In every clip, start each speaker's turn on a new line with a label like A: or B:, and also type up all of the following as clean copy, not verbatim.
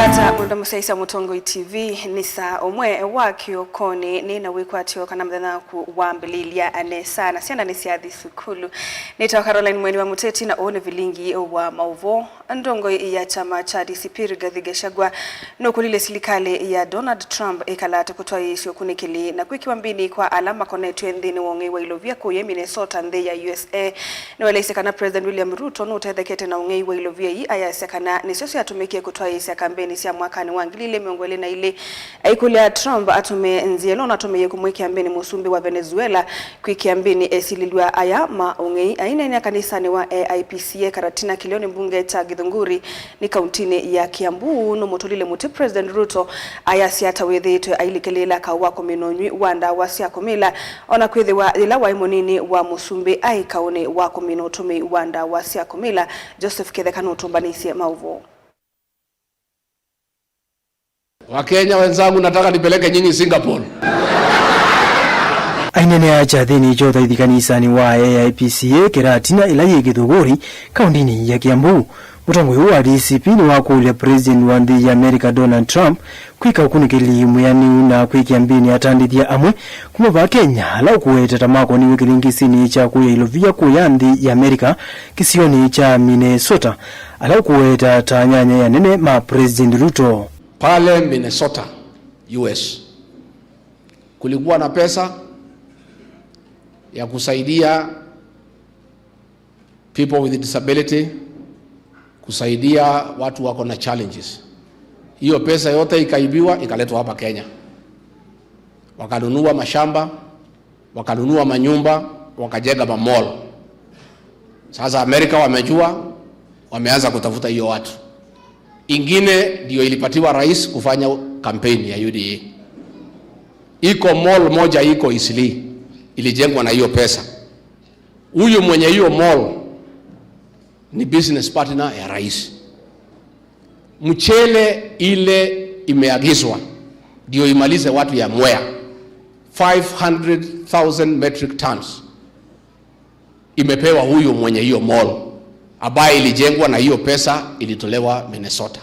A: Tata muda musaisa Mutongo TV ni saa omwe wakiokoni nina wikwatio kana mdana kuwambililia anesa na sianda nisiadhi sukulu nita Caroline Mweni wa Muteti na one vilingi wa mauvo ndongo ya chama cha DCP Rigathi Gachagua nokulile silikale ya Donald Trump ekalata kutoa isio kunikili na kwikiwambini kwa alama konetwe ndini wonge wa ilovia kuye Minnesota ndhe ya USA ni walesekana President William Ruto nutethekete na wonge wa ilovia hii ayasekana nisiosi atumike kutoa isi ya kampeni siya mwakani wangilile miongole na ile aikule Trump atume nzielo na atume kumweki ambeni musumbi wa Venezuela kwiki ambeni esililua aya maungei aina ni kanisani wa AIPCA karatina kilioni mbunge cha Githunguri ni kauntini ya Kiambu no motolile muti President Ruto aya siata wetheitwe ailikelela kawako minonywi wanda wasia komila ona kwethewa ila waimonini wa musumbi aikaone wako minotumi wanda wasia komila Joseph Kethekano tumbanisi mauvo.
B: Wakenya wenzangu nataka nipeleke nyinyi Singapore.
C: Ainene acha thini chotha ithikanisani wa AIPCA keratina ila ye Githunguri kaundini ya Kiambu. Mutongo wa DCP ni wakulia President wa nthi ya America Donald Trump kwika ukunikili muyani na kwikiambini atandithia amwe kumaba Kenya ala kuweta tamako ni wikilingisini cha kuya ilovia kuya nthi ya America kisioni cha Minnesota ala kuweta tanyanya ya nene ma President Ruto.
B: Pale Minnesota, US, kulikuwa na pesa ya kusaidia people with disability, kusaidia watu wako na challenges. Hiyo pesa yote ikaibiwa ikaletwa hapa Kenya. Wakanunua mashamba, wakanunua manyumba, wakajenga mall. Sasa Amerika wamejua, wameanza kutafuta hiyo watu. Ingine ndio ilipatiwa rais kufanya kampeni ya UDA. Iko mall moja iko Eastleigh ilijengwa na hiyo pesa. Huyu mwenye hiyo mall ni business partner ya rais. Mchele ile imeagizwa ndio imalize watu ya Mwea 500,000 metric tons imepewa huyu mwenye hiyo mall ambaye ilijengwa na hiyo pesa ilitolewa Minnesota.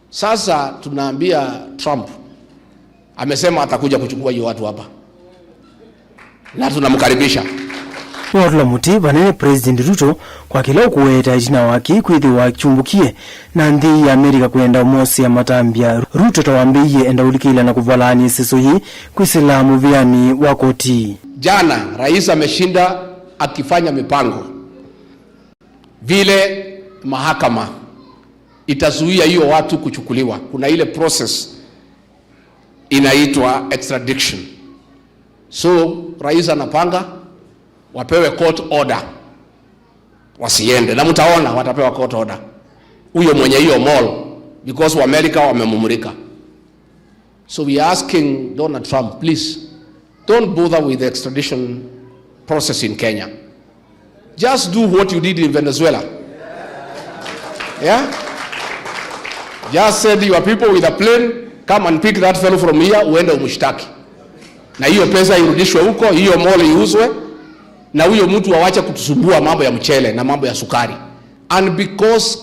B: Sasa tunaambia Trump amesema atakuja kuchukua hiyo watu hapa na tunamkaribisha.
C: Wala muti banene President Ruto kwa kila kuweta jina waki kwithi wachumbukie na nthi ya Amerika kuenda mosi ya matambia. Ruto tawambiye enda ulikila na kuvalani seso hii kuisilamu viani wakoti.
B: Jana rais ameshinda akifanya mipango vile mahakama itazuia hiyo watu kuchukuliwa. Kuna ile process inaitwa extradition. So rais anapanga wapewe court order wasiende, na mtaona watapewa court order huyo mwenye hiyo mall because wa America wamemumurika. So we are asking Donald Trump, please don't bother with the extradition process in Kenya. Just do what you did in Venezuela. Yeah? Just send your people with a plane, come and pick that fellow from here, uende umshtaki. Na hiyo pesa irudishwe huko, hiyo mall iuzwe, na huyo mtu awache kutusumbua mambo ya mchele na mambo ya sukari. And because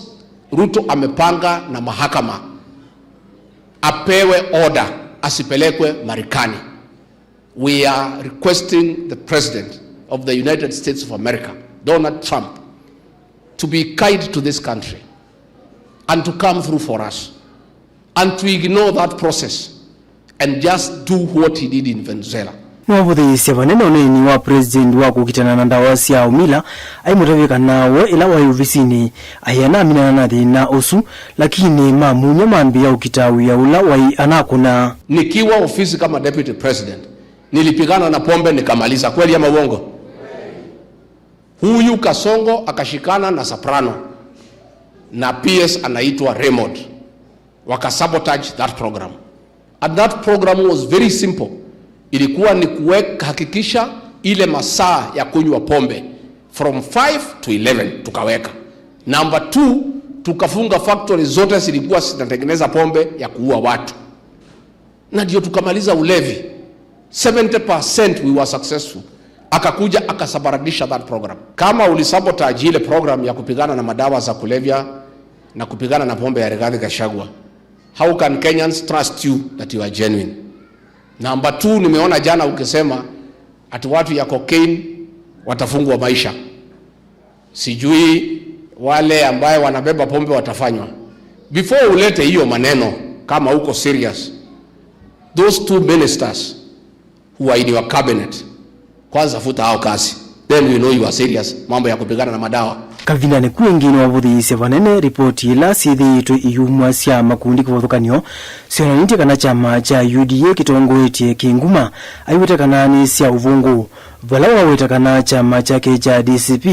B: Ruto amepanga na mahakama apewe order asipelekwe Marekani, we are requesting the President of the United States of America, Donald Trump, to be kind to this country and to come through for us and to ignore that process and just do what he did in Venezuela.
C: Mwabudhi siyavaneno nini wa President wako kitana na ndawasi ya umila aimutavika nawo ila wa yuvisini ayana amina nathi na osu lakini mamunyo mambi ya ukitawi ya ula wa anakuna.
B: Nikiwa ofisi kama Deputy President nilipigana na pombe nikamaliza, kweli ama uongo? Huyu Kasongo akashikana na Soprano na PS anaitwa Raymond wakasabotage that program. And that program was very simple. Ilikuwa ni hakikisha ile masaa ya kunywa pombe from 5 to 11 tukaweka. Number 2, tukafunga factory zote zilikuwa zinatengeneza pombe ya kuua watu. Na ndio tukamaliza ulevi. 70% we were successful. Akakuja akasabaradisha that program. Kama ulisabotage ile program ya kupigana na madawa za kulevya na kupigana na pombe ya Rigathi Gachagua, how can Kenyans trust you that you are genuine? Number 2, nimeona jana ukisema ati watu ya cocaine watafungwa maisha. Sijui wale ambaye wanabeba pombe watafanywa. Before ulete hiyo maneno, kama uko serious, those 2 ministers who are in your cabinet, kwanza futa hao kazi, then we know you are serious mambo ya kupigana na madawa.
C: Kavinane kuengine wabuthisi vanene ripoti ila sithiitwe iyumwa cia makundi kuvuthukanio sionanite kana chama cha UDA kitongoetie kinguma aiwetekana ni cia uvungu vala wawetekana chama chake cha DCP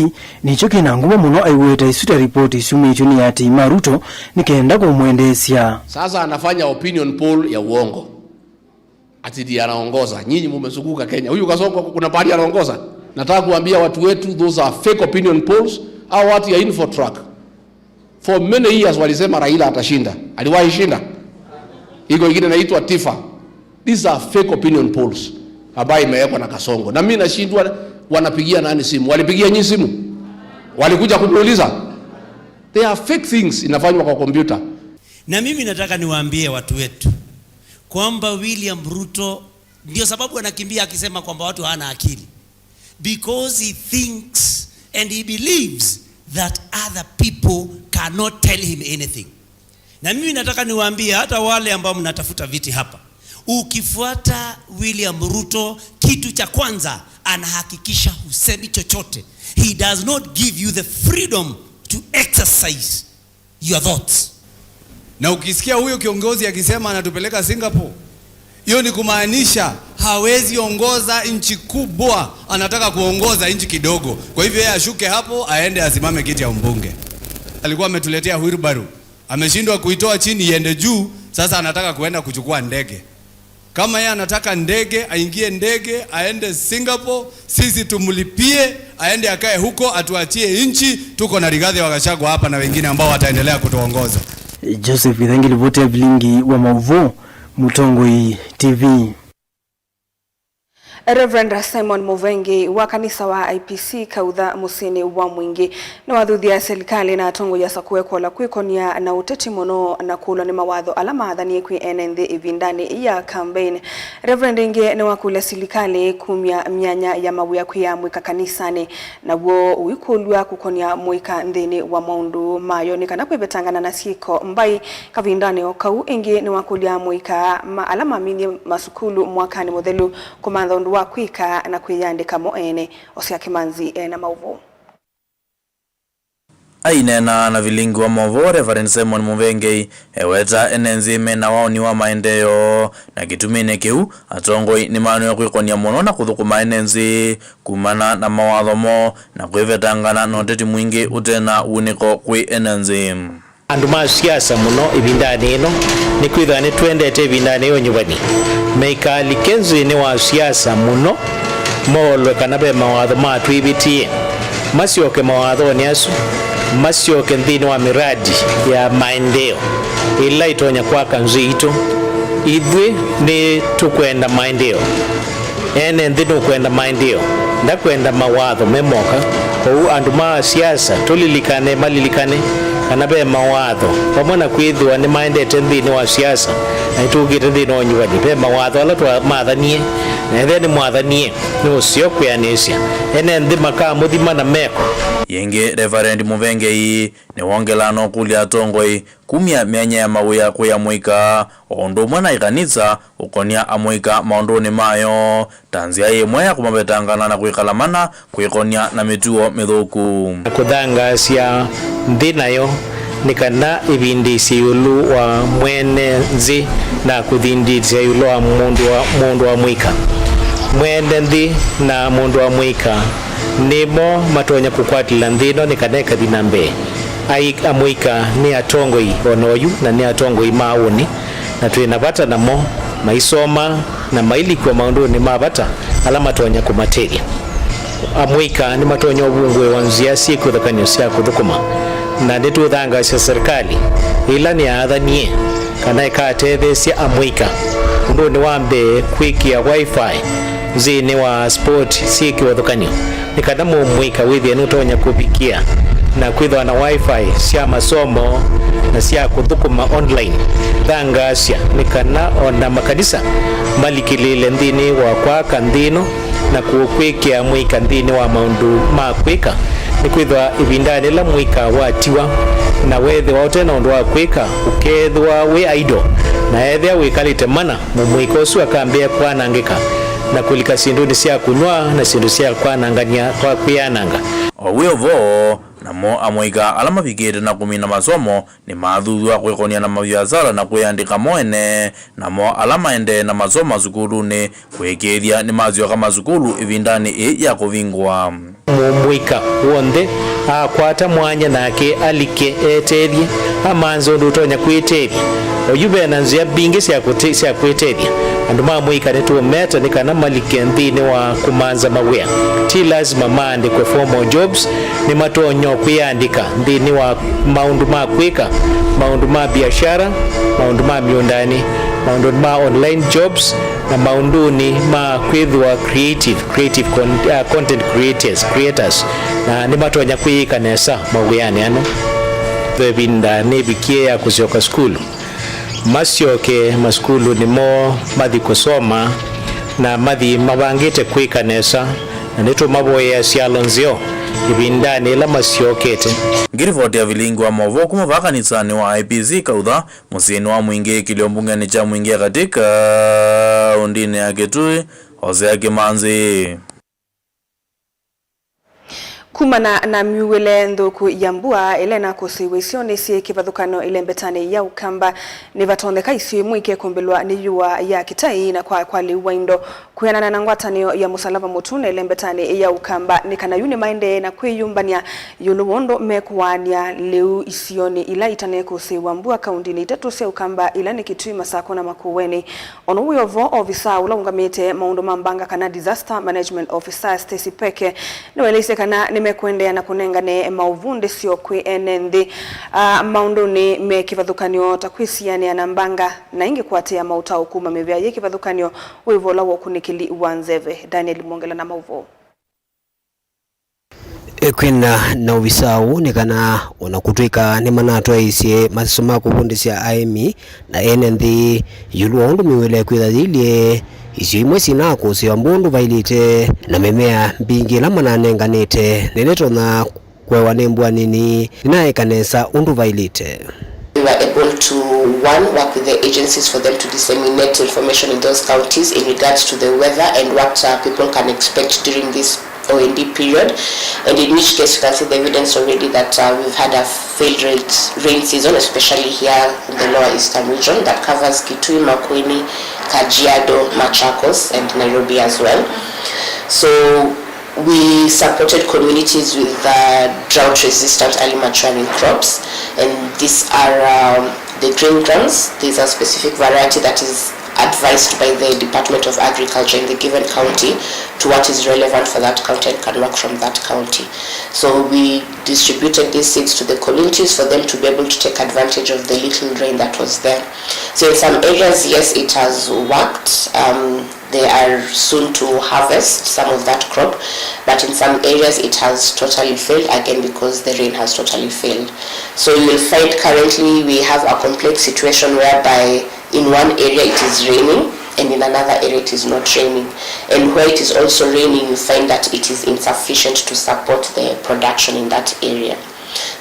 C: nicho kina nguma muno aiweta isuta ripoti sumityo ni ati Maruto nikenda kumwendesia.
B: Sasa anafanya opinion poll ya uongo ati ndiye anaongoza. Nyinyi mmezunguka Kenya, huyu Kasongo kuna pahali anaongoza? Nataka kuambia watu wetu, those are fake opinion polls. Au watu ya Infotrack for many years walisema Raila atashinda. Aliwahi shinda? Iko ingine inaitwa Tifa. These are fake opinion polls ambayo imewekwa na Kasongo. Na mimi nashindwa, wanapigia nani simu? Walipigia nyinyi simu? Walikuja kuniuliza? They are fake things inafanywa kwa kompyuta.
D: Na mimi nataka niwaambie watu wetu kwamba William Ruto ndio sababu anakimbia akisema kwamba watu hana akili, because he thinks and he believes that other people cannot tell him anything. Na mimi nataka niwaambie hata wale ambao mnatafuta viti hapa, ukifuata William Ruto, kitu cha kwanza anahakikisha husemi chochote. He does not give you the freedom to exercise your thoughts.
E: Na ukisikia huyo kiongozi akisema anatupeleka Singapore, hiyo ni kumaanisha hawezi ongoza nchi kubwa, anataka kuongoza nchi kidogo. Kwa hivyo yeye ashuke hapo aende asimame kiti ya mbunge. Alikuwa ametuletea wheelbarrow, ameshindwa kuitoa chini iende juu, sasa anataka kuenda kuchukua ndege. Kama yeye anataka ndege, aingie ndege aende Singapore, sisi tumlipie aende akae huko, atuachie nchi. Tuko na Rigathi Gachagua hapa na wengine ambao wataendelea kutuongoza.
C: Joseph Ithengi Livote Vilingi wa Mauvo, Mutongoi TV.
A: Reverend Simon Muvengi wa kanisa wa IPC kaudha musini wa mwingi na wathuthia serikali na atongo ya sakuweko la kwikonia na uteti muno na kulo ni mawadho alama adhani kwi NND ivindani ya campaign. Reverend inge ni wakule serikali kumya myanya ya mawia kuya mwika kanisani na wo uikulwa kukonia mwika ndini wa maundu mayo ni kana kwebetangana na siko mbai kavindani okau inge ni wakulia mwika alama mini masukulu mwakani modelu kumandhondu wa kwika na kwiyandika moene Osia Kimanzi na Mauvo.
F: Ainena na Vilingi wa Mauvo Reverend Simon Muvengi eweta enenzime na waoni wa maendeleo na kitumine kiu atongoi ni manu ya kwikonia muno na kuthukuma enenzi kumana na mawathomo na kwevetangana na uteti mwingi utena uniko kwi enenzi.
G: Andu ma siasa muno ibindani ino ni kwithani twendete ibindani yo nyubani meikali kenzi ni wa siasa muno molwe kana be mawatho matu ibitie masioke mawatho ni asu masioke nthini wa miradi ya maendeleo ila itonya kwa kanzito idwe ni tukwenda maendeleo ene nthini kwenda maendeleo ndakwenda mawatho memoka kwa andu ma siasa tulilikane malilikane kana be mawatho pamona kwithwa ni maendete nthini wa siasa na itugite nthini wa nyubani be mawatho ala twa mathanie na etheni mwathanie ni ucio kwianisha ene nthi maka muthima na meko
F: yengi. Reverend Muvengi ni wongelano kulia tongoi kumya myanya ya mawia kuya mwika ondo mwana ikanisa ukonia amwika maondoni mayo tanzia yemwe ya kumabetangana na kwikalamana kwikonia na mituo mithuku
G: kuthanga cia nthi nayo nikana ibindisi yulu wa mwene nzi na kuthindisi yulu wa mundu wa mwika mwende nthi na mundu wa mwika nimo matonya kukwatila nthino nikaneka thinambe ai amwika ni atongoi onoyu na ni atongoi mauni na twina bata namo maisoma na mailikwa maundu ni mabata ala matonya kumateria amwika ni matonya obungwe wanzia siku thakani cia kuthukuma na nditu thanga cia serikali ila ni athanie kana ikatethesia amwika ndu ni wambe kwikia wifi zini wa sport siki wathukanio nikana mwika withia nutonya kupikia na kwithwa na wifi cia masomo na cia kuthukuma online thangasya ni kana ona makanisa malikilile nthini wa kwa kanthino na kukwikia mwika nthini wa maundu ma kwika ni kwithwa ibindani la mwika watiwa na wethe wote na undu wa kwika ukethwa we idol na ethia wikalite mana mumwiko ucio akambia kwanangika na kulika sinduni cia kunywa na sindu cia kwanangania kwa kwiananga
F: owivo namo amwiga ala mavigite na kumina masomo ni mathuthua kwikonia na mabiacara na kwiyandika mwene namo ala maende na masomo sukuluni kwikithia ni mazioka masukulu ivindani ya kuvingwa
G: mumwika wonde akwata mwanya nake alike eterie amanzo ndutonya kwiteria oyube na nzia bingi cia kwiteria andu mamwika netu meta ni kana malike nthini wa kumanza mawea ti lazima maande kwa formal jobs ni matonyo kuyandika nthini wa maundu ma kwika maundu ma biashara maundu ma miundani maundu ma online jobs na maunduni ma kwithwa creative content creators na ni matonya kwika nesa maweyani ano thebinda nebikie ya kusioka skulu masioke maskulu nimo mathi kusoma na mathi mabangite kwika nesa na nitu maboya sialonzio ibindani la masiokete
F: ngirivoti ya vilingi wa movo kuma vakanisani wa IPC kaudha musini wa mwingi kiliombungani cha mwingi katika undini ya Kitui Hosea Kimanzi
A: kumana na miwele nthuku ya mbua elena kusiwisio nisi kivathukano ile mbetani ya ukamba ni vatondeka isi mwike kumbelwa ni yua ya kitai na kwa liwa indo kuyanana na ngwatanio ya musalaba mutune ile mbetani ya ukamba ni kana yuni maende na kwiyumbania yuluwondo mekuwania leu isioni ila itane kusiwa mbua kaundini itatu sia ukamba ila ni Kitui Masako na Makueni ono uyovo ofisa ula ungamite maundo mambanga kana disaster management officer Stacy Peke ni welise kana mekwendea na kunengane mauvunde sio kwi enenthi maunduni me kivathukanio takwisiane na mbanga na ingi kwatia mautao kuma mevya ye kivathukanio wivola wokunikili wanzeve Daniel Mongela na mauvo
H: kwina na uvisau ni kana unakutwika ni manato aisie masoma kufundisha AMI na enenthi yuluondu miwele kwithathile isio imwe sinako cia mbundu vailite na memea mbingi la mananenganite niletona kwewa nembwa nini ninaekanesa undu vailite.
I: We were able to work with the agencies for them to disseminate information in those counties in regards to the weather and what people can expect during this OND period, and in which case you can see the evidence already that we've had a failed rain season, especially here in the lower eastern region that covers Kitui, Makueni, Kajiado, Machakos and Nairobi as well. So we supported communities with drought resistant early maturing crops, and these are the green grams. These are specific variety that is advised by the Department of Agriculture in the given county to what is relevant for that county and can work from that county. So we distributed these seeds to the communities for them to be able to take advantage of the little rain that was there. So in some areas, yes, it has worked. They are soon to harvest some of that crop, but in some areas it has totally failed, again because the rain has totally failed. So you will find currently we have a complex situation whereby in one area it is raining and in another area it is not raining, and where it is also raining you find that it is insufficient to support the production in that area.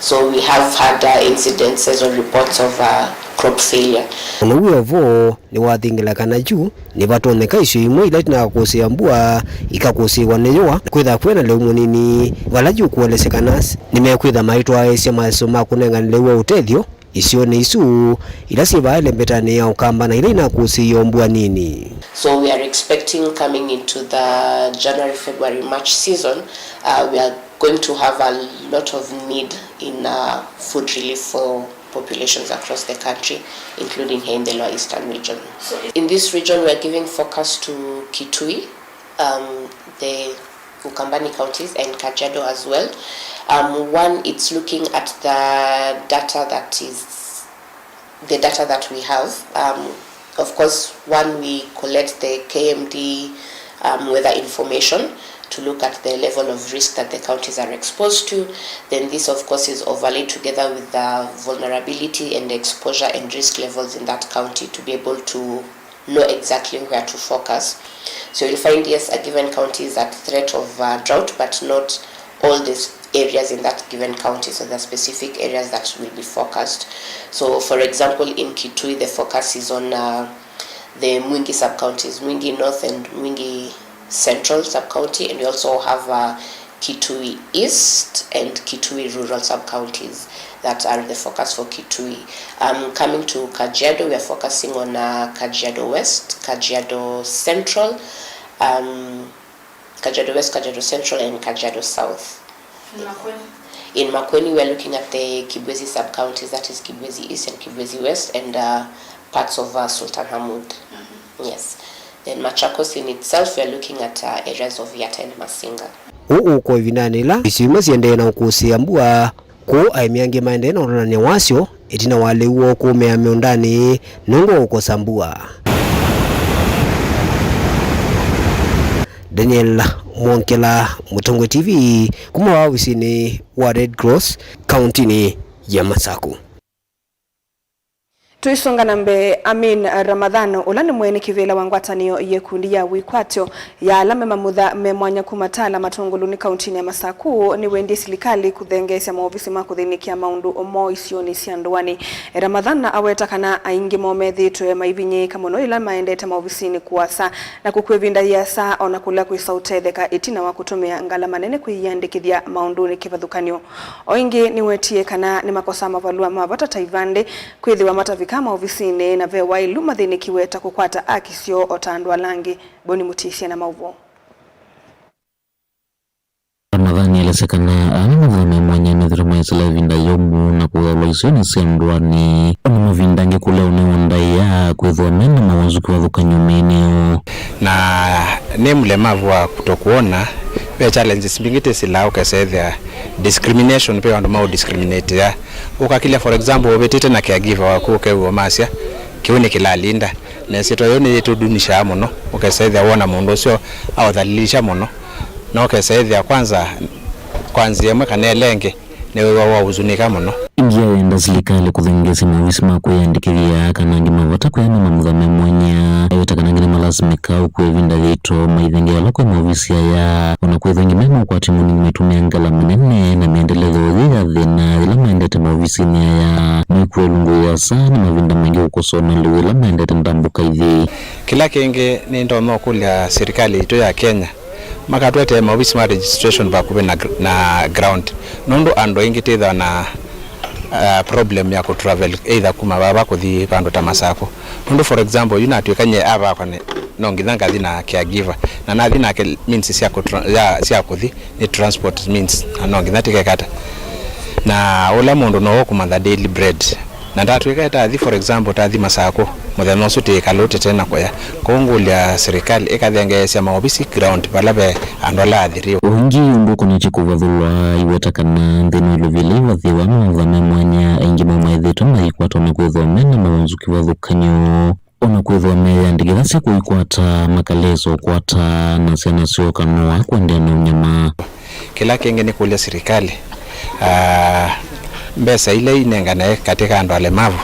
I: So we have had incidences or reports of crop failure.
H: Unowo ni wathingila kana juu ni vatoneka icio imwe ila tinakusia mbua ikakusiwa neyoa kwitha kwena leu munini wala juu kuelesekana nimekwitha maitwa aisya masoma kunenganile utethio isio ni isu ila sivaele mbetani ya ukamba na ila inakusiyo mbua nini.
I: So we are expecting coming into the January, February, March season, we are going to have a lot of need in food relief for populations across the country, including here in the lower eastern region. So in this region, we are giving focus to Kitui, the Ukambani counties and Kajiado as well. One, it's looking at the data that we have. Of course, one, we collect the KMD weather information, to look at the level of risk that the counties are exposed to. Then this of course is overlaid together with the vulnerability and exposure and risk levels in that county to be able to know exactly where to focus. So you'll find, yes, a given county is at threat of drought, but not all these areas in that given county. So there are specific areas that will be focused. So for example, in Kitui, the focus is on the Mwingi sub-counties, Mwingi North and Mwingi Central sub-county, and we also have Kitui East and Kitui Rural sub-counties that are the focus for Kitui. Coming to Kajiado, we are focusing on Kajiado West, Kajiado Central, Kajiado West, Kajiado Central, and Kajiado South. In Makueni, we are looking at the Kibwezi sub-counties, that is Kibwezi East and Kibwezi West, and parts of Sultan Hamoud. Yes. Then Machakos in itself, we are looking at areas of Yatta and Masinga.
H: Kwa vinanila isima siende na kusiambua ko aimiange maende na orane wasio etina wale uo ko meameondani nungo uko sambua. Daniel Mwonkela, Mutongwe TV, kuma wawisini wa Red Cross County ni ya Masaku.
A: Tuisonga nambe Amin Ramadhano ulani mwene kivela wangwatanio yekundi ya wikwatyo ya alame mamudha memwanya kumatala matunguluni kauntini ya Masaku ni wendi silikali kudhengesya maofisi makudhinikia maundu omo isioni sianduani. Ramadhana aweta kana aingi momethi tuwe maivinye kamono ila maendete maofisini kuwasa na kukwevinda ya saa ona kula kuisautetheka itina wakutumia ngala manene kuiyandikithia maundu ni kivadhukanyo. Oingi ni wetie kana ni makosa mavalua mavata taivande kwithiwa matavika kama ofisini na vewa iluma thini kiweta kukwata akisio otandwa langi Boni Mutisia na mauvo.
J: Ramadhani alisekana anamudhame mwanya nithirama isila vinda yomu na kuwalo isioni siandwani onama vindange kule uneondaya kwethwa mena mawanzuki wadhukanyo meneo
K: na ne mlemavu wa kutokuona pe challenges mbingite sila ukasethia discrimination pe wandu mau discriminate ya ukakile for example obetete na caregiver wako kewo masya kione kilalinda na sito yone yetu dunisha muno ukasethia wona mundu sio au dhalilisha muno na ukasethia kwanza yemwe kanelenge newe wa uzunika muno
J: ingia wenda silikali kuthengesi mawisi makuyandikithia kanangi mavata kuyama mamudhame mwanya ayota kanangi ni malasimika ukwevinda vito maithengi walako mawisi ya unakwethengi mema ukwati muni metumia ngala minene na miendelezo dhiga dhina ila maendete mawisi ni ya mikwe lungu ya sana mavinda mengi ukosona liwe ila maendete ndambuka hivi
K: kila kenge ni ndono kulia serikali ito ya Kenya makatwete mawisi ma registration bakube na ground nondo ando ingititha na problem ya travel either kuma baba kuthi pando tamasako nondo for example yunatwekanye aba kwane nongithanga thina caregiver na nathi na means sia kuthi ni transport means nongithatike kata na ola mundu no kuma daily bread na ndatwekata thi for example tathi masako mutheno suti kalote tena kwa kongulia serikali ekathengesia maobisi ground balabe andola athirio
J: ungi umbuko ni chikuvathulwa iwetakana nthino iluvile wathiwa mawame mwanya aingi mamaithito na ikwata na kwithomena mawanzuki wathukanyo ona kwithomea ndigithasi kuikwata makalezo kwata na sena sio kanua kwendea na unyama
K: kila kenge ni kulia serikali mbesa ile inengana katika ando alemavu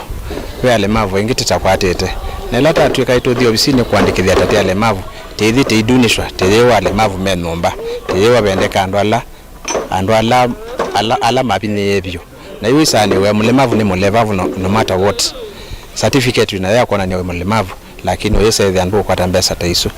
K: we alemavu ingitita kwatete na lata atwika itothi obisini kuandikithia tati alemavu tethi teidunishwa tethewa alemavu menomba tethewa bendeka ando ala mapini yebyo na hiyo isani we mlemavu ni mlevavu no matter what certificate unaya kuona ni we mlemavu lakini wese the andu kwata mbesa taiso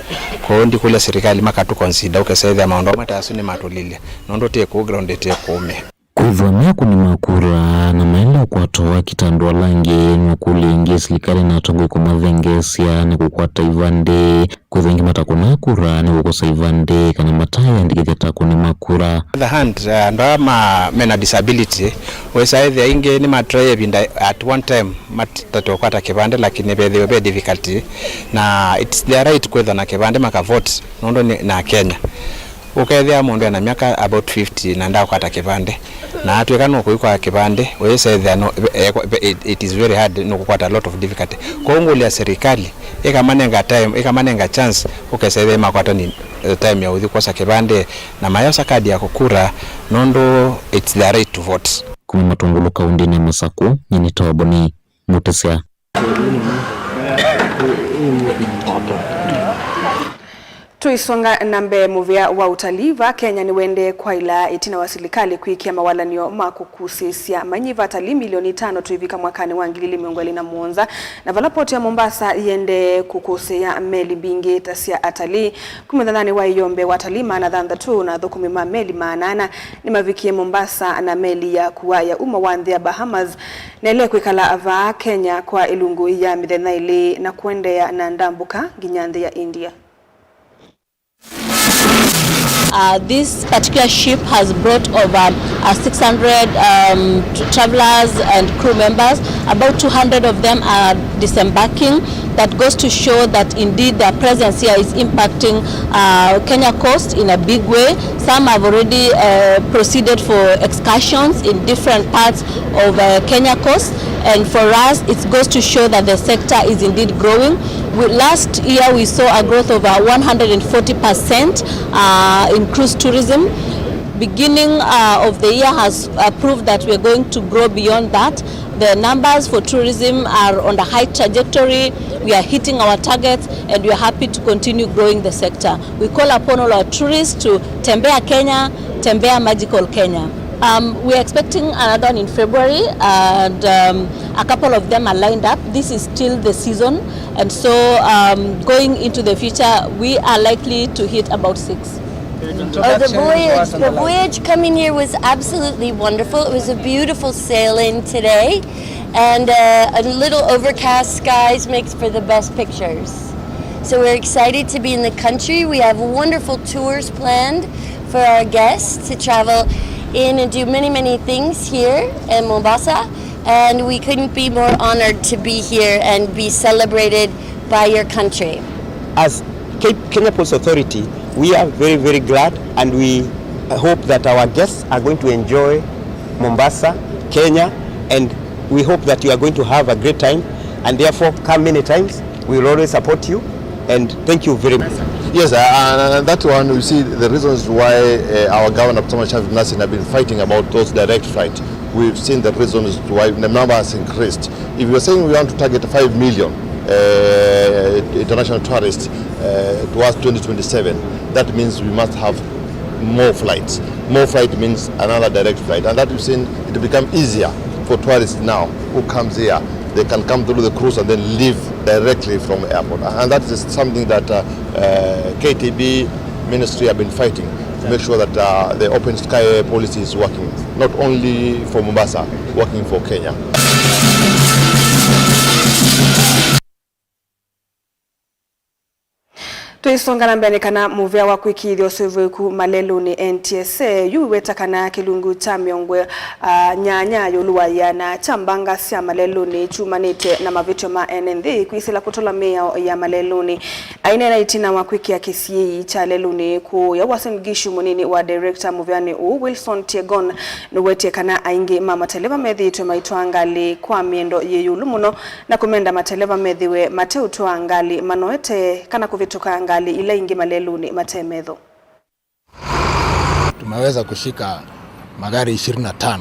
K: ko ndi kule serikali makatu consider ukesaidia maondo matasu ni matulile nondo te ku ground te kume
J: kuvamia kuni makura na maeneo kuatoa kitandwa langi mwakuli ingie silikali na tongo kwa mavengesia na kukwata ivande kuvengi matakuna kura ni kukosa ivande kana mataya ndikithia takuni makura
K: the hand ndo mena disability wesa either inge ni matraye binda at one time matatu kwata kivande lakini be difficulty na it's their right kwetha na kivande makavote nondo na Kenya ukethia mundu na miaka about 50 na nda kwata kibande na atwekano kuikwa kibande we say it is very hard no kukwata a lot of difficulty kongolia serikali ikamanenga chance ukesebe makwata ni time ya uthi kosa kibande na mayosa kadi ya kukura nondo it's the right to vote.
J: Kuma Matungulu kaunti ni Masaku nyini Tawaboni Mutesia.
A: Tuisonga nambe muvia wa utaliva Kenya ni wende kwa ila itina wa serikali kuikia mawalanio makukusisia manyiva atali milioni 5 tuivika mwakani wa 2021 na valapoti ya Mombasa yende kukusea meli bingi tasia atali kumedhanani wa iyombe watali maana dhanda tu na dhukumima meli maanana ni mavikie Mombasa na meli ya kuwa ya umawandhi ya Bahamas na ile kuikala ava Kenya kwa ilungu ya midhenaili na kuendea na ndambuka ginyandhi ya India.
L: This particular ship has brought over 600 travelers and crew members. About 200 of them are disembarking. That goes to show that indeed their presence here is impacting Kenya coast in a big way. Some have already proceeded for excursions in different parts of Kenya coast. And for us, it goes to show that the sector is indeed growing. Last year, we saw a growth of 140% in cruise tourism. Beginning of the year has proved that we are going to grow beyond that. The numbers for tourism are on the high trajectory. We are hitting our targets and we are happy to continue growing the sector. We call upon all our tourists to Tembea Kenya, Tembea Magical Kenya. We are expecting another one in February and a couple of them are lined up. This is still the season and so going into the future we are likely to hit about 6.
M: The voyage coming here was absolutely wonderful. It was a beautiful sailing today and a little overcast skies makes for the best pictures. So we're excited to be in the country. We have wonderful tours planned for our guests to travel in and do many things here in Mombasa, and we couldn't be more honored to be here and be celebrated by your country.
N: As Kenya Ports Authority, we are very glad and we hope that our guests are going to enjoy Mombasa, Kenya, and we hope that you are going to have a great time and therefore come many times. We will always support you and thank you very much.
O: Yes, and that one we see the reasons why our governor Thomas Shafi Nassin have been fighting about those direct flights. We've seen the reasons why the number has increased. If you're saying we want to target 5 million international tourists towards 2027, that means we must have more flights. More flight means another direct flight, and that we've seen it will become easier for tourists now who comes here. They can come through the cruise and then leave directly from the airport. And that is something that KTB ministry have been fighting to make sure that the open sky policy is working, not only for Mombasa, working for Kenya.
A: Tuisongana mbele kana muvea wa kuikithio seveku malelo ni NTSA yuweta kana kilungu cha miongwe nyanya yoluwa ya na chambanga sia malelo ni chumanite na mavitio ma NND kuisila kutola mea ya malelo ni aina na itina wa kuikia kisi cha lelo ni ku ya wasengishu munini wa director muveani Wilson Tiegon nuwete kana aingi mama televa medhi tumaituangali kwa miendo yeyulumuno na kumenda mateleva medhiwe mateu tuangali manoete kana kuvituka angali ila ingi maleluni matemedho.
P: Tumeweza kushika magari 25.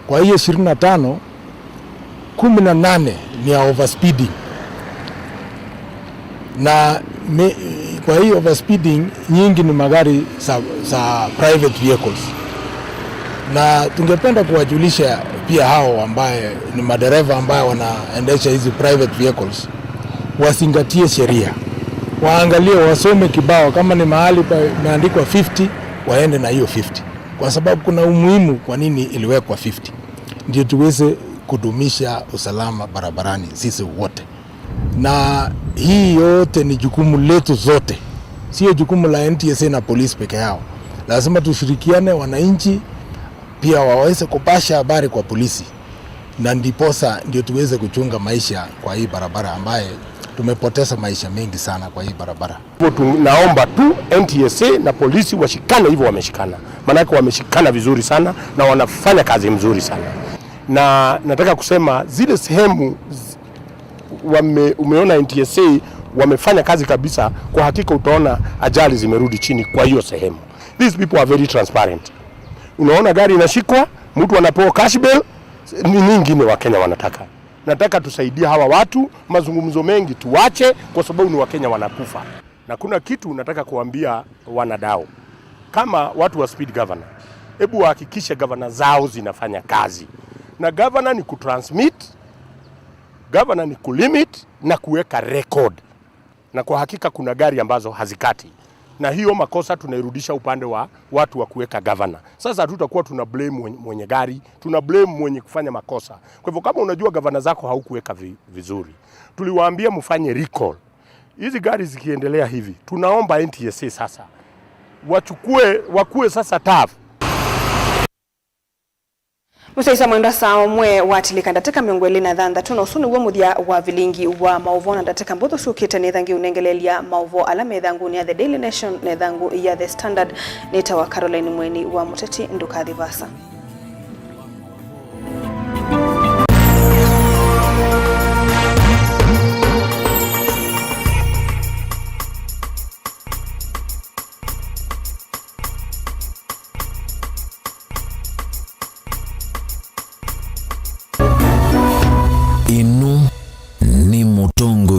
P: Kwa hiyo 25, 18 ni ya overspeeding. Na kwa hiyo overspeeding nyingi ni magari za private vehicles. Na tungependa kuwajulisha pia hao ambaye ni madereva ambao wanaendesha hizi private vehicles wazingatie sheria. Waangalie, wasome kibao, kama ni mahali imeandikwa 50 waende na hiyo 50, kwa sababu kuna umuhimu kwa nini iliwekwa 50, ndio tuweze kudumisha usalama barabarani sisi wote. Na hii yote ni jukumu letu zote, sio jukumu la NTSA na polisi peke yao. Lazima tushirikiane, wananchi pia waweze kupasha habari kwa polisi, na ndiposa ndio tuweze kuchunga maisha kwa hii barabara ambaye tumepoteza maisha mengi sana kwa hii barabara.
Q: Tunaomba tu NTSA na polisi washikane hivyo wameshikana. Maanake wameshikana vizuri sana na wanafanya kazi mzuri sana. Na nataka kusema zile sehemu umeona NTSA wamefanya kazi kabisa, kwa hakika utaona ajali zimerudi chini kwa hiyo sehemu. These people are very transparent. Unaona gari inashikwa, mtu anapewa cash bail, ni nyingine wa Kenya wanataka. Nataka tusaidie hawa watu, mazungumzo mengi tuache kwa sababu ni Wakenya wanakufa. Na kuna kitu nataka kuambia wanadau. Kama watu wa speed governor, hebu wahakikishe governor zao zinafanya kazi. Na governor ni kutransmit, governor ni kulimit na kuweka record. Na kwa hakika kuna gari ambazo hazikati. Na hiyo makosa tunairudisha upande wa watu wa kuweka governor. Sasa hatutakuwa tuna blame mwenye gari, tuna blame mwenye kufanya makosa. Kwa hivyo kama unajua governor zako haukuweka vizuri, tuliwaambia mfanye recall. Hizi gari zikiendelea hivi, tunaomba NTSA sasa wakuwe sasa tough.
A: Musaisa mwenda saa mwe watilika ndateka miongweli na dhanda tuna usuni uwe mudia wa vilingi wa mauvo na ndateka mbodo sukita nethangi unengelelia mauvo alame dhangu ni ya The Daily Nation nethangu ya The Standard nita wa Caroline Mweni wa Muteti Ndukathi Vasa.
R: Inu ni Mutongo